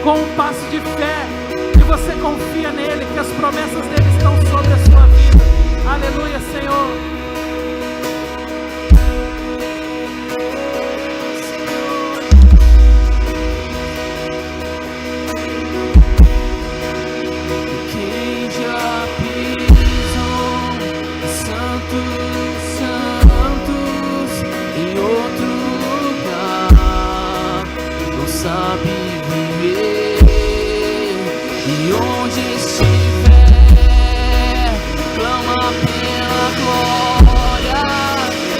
com um passo de fé, que você confia nele, que as promessas dele estão sobre a sua vida. Aleluia, Senhor.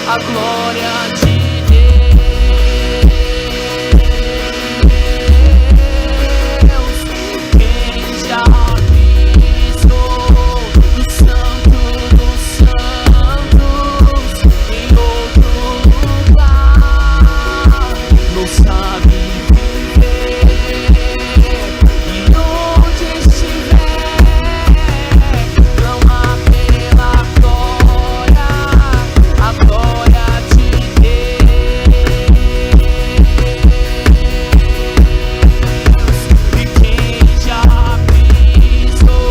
A glória de Deus, quem já pisou no santo dos santos, em outro lugar, não sabe viver, e onde estiver, clama pela glória,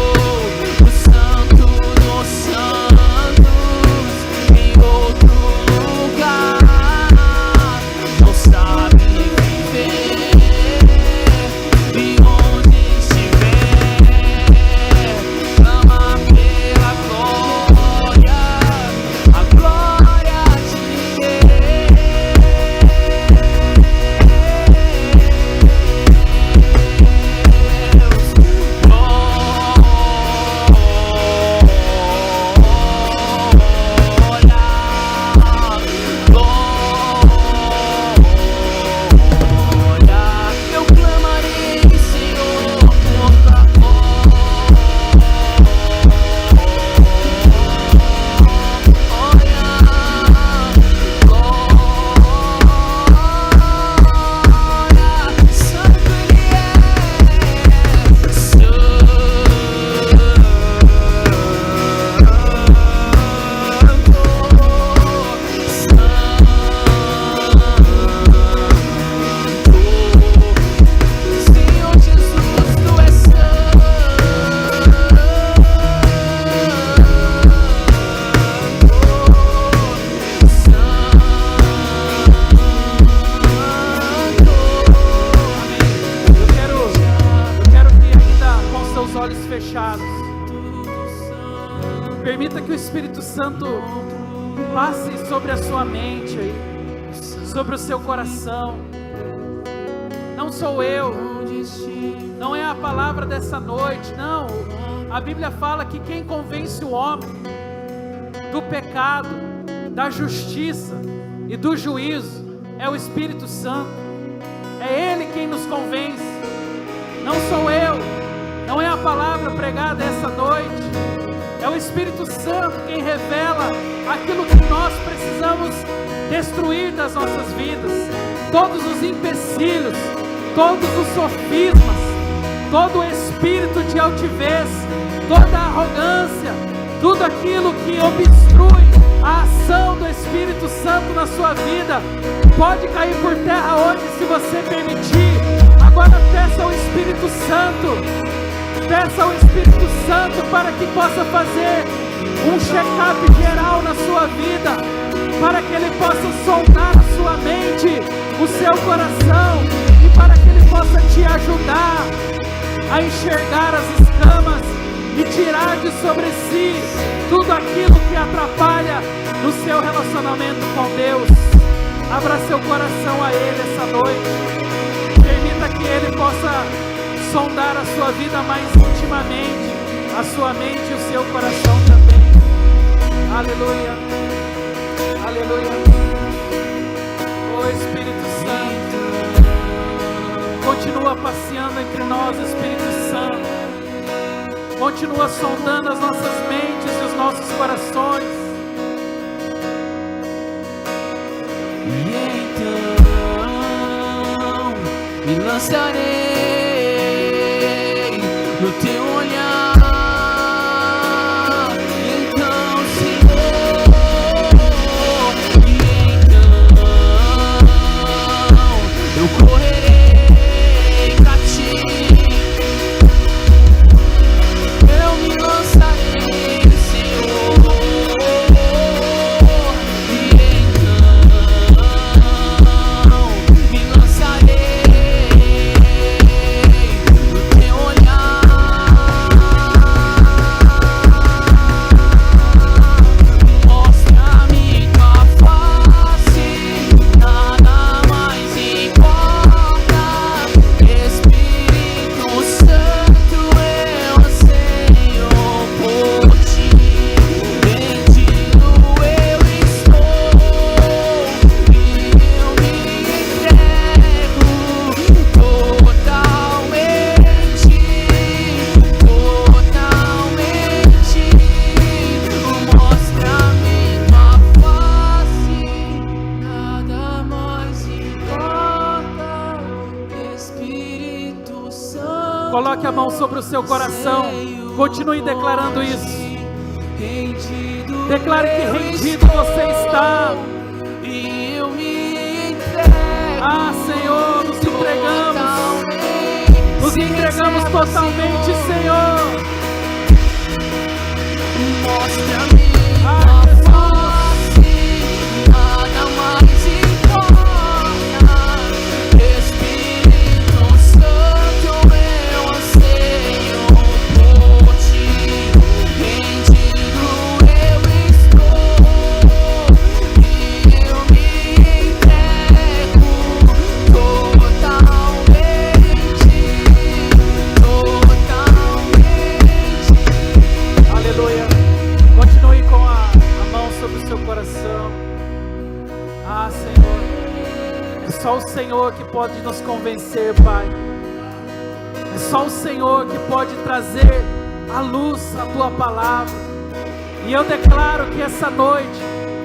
a glória. Permita que o Espírito Santo passe sobre a sua mente aí, sobre o seu coração. Não sou eu, não é a palavra dessa noite, não. A Bíblia fala que quem convence o homem do pecado, da justiça e do juízo é o Espírito Santo. É Ele quem nos convence, não sou eu, não é a palavra pregada essa noite. É o Espírito Santo quem revela aquilo que nós precisamos destruir das nossas vidas. Todos os empecilhos, todos os sofismas, todo o espírito de altivez, toda a arrogância, tudo aquilo que obstrui a ação do Espírito Santo na sua vida, pode cair por terra hoje se você permitir. Agora peça ao Espírito Santo. Peça ao Espírito Santo para que possa fazer um check-up geral na sua vida, para que Ele possa sondar a sua mente, o seu coração, e para que Ele possa te ajudar a enxergar as escamas e tirar de sobre si tudo aquilo que atrapalha no seu relacionamento com Deus. Abra seu coração a Ele essa noite. Permita que Ele possa sondar a sua vida mais intimamente, a sua mente e o seu coração também. Aleluia, aleluia. Oh Espírito Santo, continua passeando entre nós, Espírito Santo. Continua sondando as nossas mentes e os nossos corações. E então me lançarei no teu olhar. E então, Senhor, e então eu correrei pra ti. Eu me lançarei, Senhor, e então me lançarei no teu olhar. Mostra-me tua face, nada mais importa. Espírito Santo, eu anseio por ti. Rendido eu estou e eu me entrego totalmente, totalmente. Mostra-me tua face, nada mais importa. Espírito Santo, Coloque a mão sobre o seu coração. Continue declarando isso. rendido Declare que eu rendido você está. e eu me entrego. Ah, Senhor, nos entregamos totalmente, Senhor. Mostra-me Ah, tua face, nada mais importa. Espírito Santo, eu anseio por ti. Rendido eu estou e eu me entrego totalmente, totalmente. Aleluia. Continue com a mão sobre o seu coração. Ah, Senhor, é só o Senhor que pode nos convencer, Pai. É só o Senhor que pode trazer à luz a Tua palavra. E eu declaro que essa noite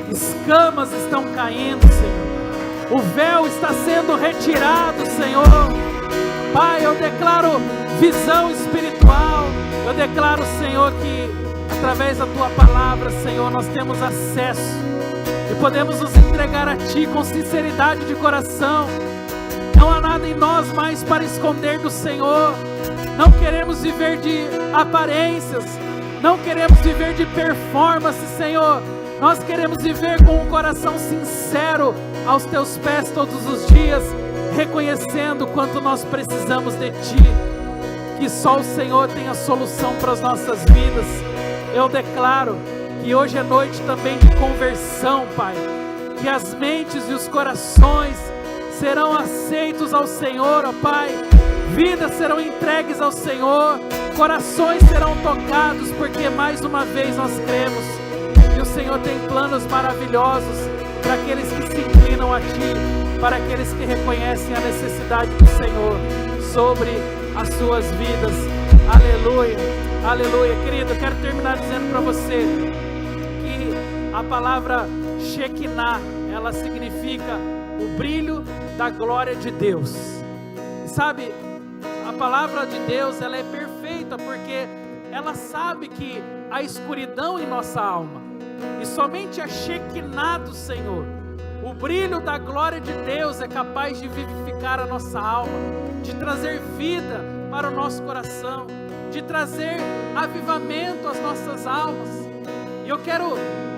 escamas estão caindo, Senhor. O véu está sendo retirado, Senhor. Pai, eu declaro visão espiritual. Eu declaro, Senhor, que através da Tua palavra, Senhor, nós temos acesso e podemos nos entregar a Ti com sinceridade de coração. Não há nada em nós mais para esconder do Senhor. Não queremos viver de aparências, não queremos viver de performance, Senhor. Nós queremos viver com um coração sincero aos Teus pés todos os dias, reconhecendo quanto nós precisamos de Ti. Que só o Senhor tem a solução para as nossas vidas. Eu declaro que hoje é noite também de conversão, Pai. Que as mentes e os corações serão aceitos ao Senhor, ó Pai. Vidas serão entregues ao Senhor. Corações serão tocados, porque mais uma vez nós cremos que o Senhor tem planos maravilhosos para aqueles que se inclinam a Ti, para aqueles que reconhecem a necessidade do Senhor sobre as suas vidas. Aleluia, aleluia. Querido, eu quero terminar dizendo para você que a palavra Shekinah, ela significa o brilho da glória de Deus. E sabe, a palavra de Deus, ela é perfeita porque ela sabe que há escuridão em nossa alma, e somente a Shekinah do Senhor, o brilho da glória de Deus, é capaz de vivificar a nossa alma, de trazer vida para o nosso coração, de trazer avivamento às nossas almas. E eu quero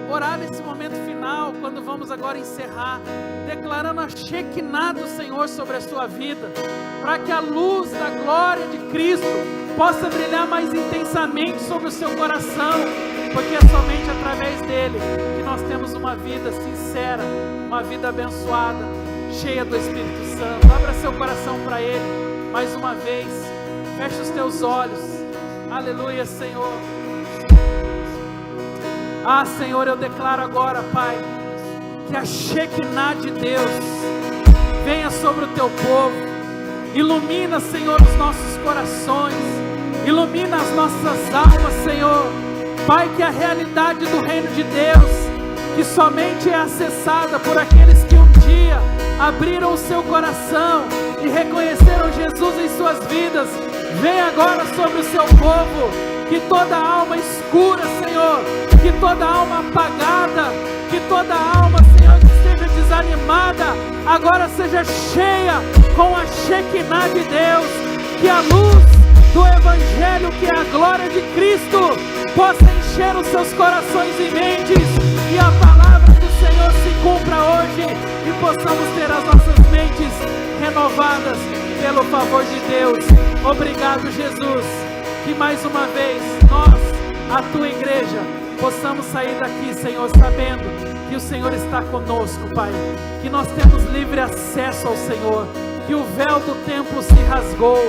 orar nesse momento final, quando vamos agora encerrar, declarando a Shekinah do Senhor sobre a sua vida, para que a luz da glória de Cristo possa brilhar mais intensamente sobre o seu coração, porque é somente através dele que nós temos uma vida sincera, uma vida abençoada, cheia do Espírito Santo. Abra seu coração para ele, mais uma vez. Feche os teus olhos. Aleluia, Senhor. Ah, Senhor, eu declaro agora, Pai, que a Shekinah de Deus venha sobre o teu povo. Ilumina, Senhor, os nossos corações. Ilumina as nossas almas, Senhor. Pai, que a realidade do reino de Deus, que somente é acessada por aqueles que um dia abriram o seu coração e reconheceram Jesus em suas vidas, venha agora sobre o seu povo. Que toda alma escura, Senhor, que toda alma apagada, que toda alma, Senhor, que esteja desanimada, agora seja cheia com a Shekinah de Deus. Que a luz do Evangelho, que é a glória de Cristo, possa encher os seus corações e mentes, e a palavra do Senhor se cumpra hoje, e possamos ter as nossas mentes renovadas pelo favor de Deus. Obrigado, Jesus. Que mais uma vez nós, a tua igreja, possamos sair daqui, Senhor, sabendo que o Senhor está conosco, Pai. Que nós temos livre acesso ao Senhor, que o véu do templo se rasgou,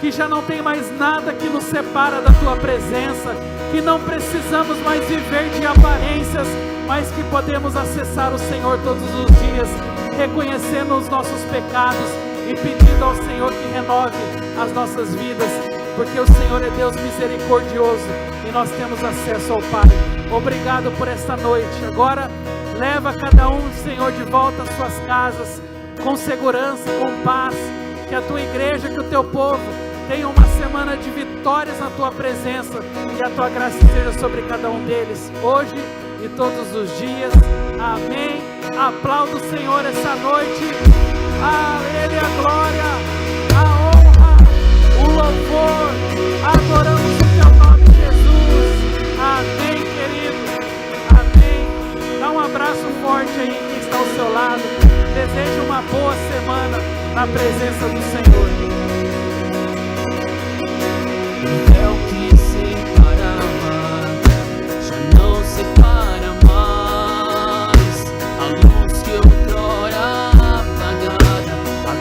que já não tem mais nada que nos separa da tua presença, que não precisamos mais viver de aparências, mas que podemos acessar o Senhor todos os dias, reconhecendo os nossos pecados e pedindo ao Senhor que renove as nossas vidas, porque o Senhor é Deus misericordioso e nós temos acesso ao Pai. Obrigado por esta noite. Agora leva cada um, Senhor, de volta às suas casas, com segurança, com paz. Que a tua igreja, que o teu povo tenha uma semana de vitórias na tua presença, e a tua graça esteja sobre cada um deles, hoje e todos os dias. Amém. Aplauda o Senhor essa noite. A Ele a glória, a honra, o louvor. Adoramos o teu nome, Jesus. Amém, querido. Amém. Dá um abraço forte aí quem está ao seu lado. Desejo uma boa semana na presença do Senhor.